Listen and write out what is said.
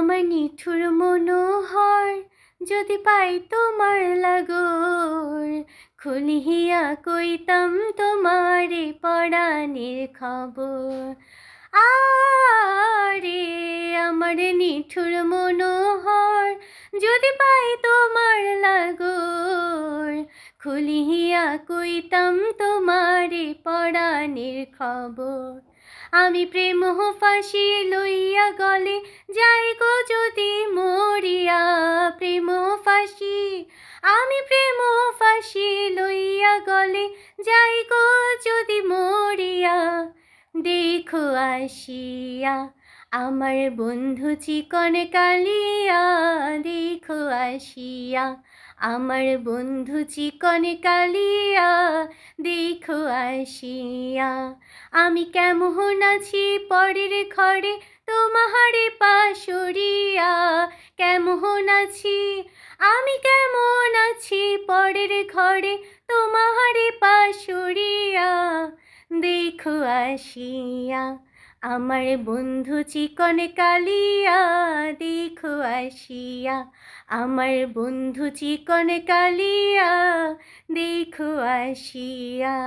আমার নিঠুর মনোহর, যদি পাই তোমার লাগর, খুলিয়া কইতাম তোমারে পরাণের খবর। আরে আমার নিঠুর মনোহর, যদি পাই তোমার লাগর, খুলিয়া কইতাম তোমারে পরাণের খবর। আমি প্রেম ফাঁসি লইয়া গলে যাই গো যদি মরিয়া, প্রেম ফাঁসি, আমি প্রেম ফাঁসি লইয়া গলে যাই গো যদি মরিয়া। দেখো আসিয়া আমার বন্ধু চিকন কালিয়া, দেখো আসিয়া আমার বন্ধু চিকন কালিয়া, দেখো আসিয়া। আমি কেমন আছি পরের ঘরে তোমারে পাশরিয়া, কেমন আছি, আমি কেমন আছি পরের ঘরে তোমারে পাশরিয়া। দেখো আসিয়া আমার বন্ধু চিকন কালিয়া, দেখো আসিয়া আমার বন্ধু চিকন কালিয়া, দেখো আসিয়া।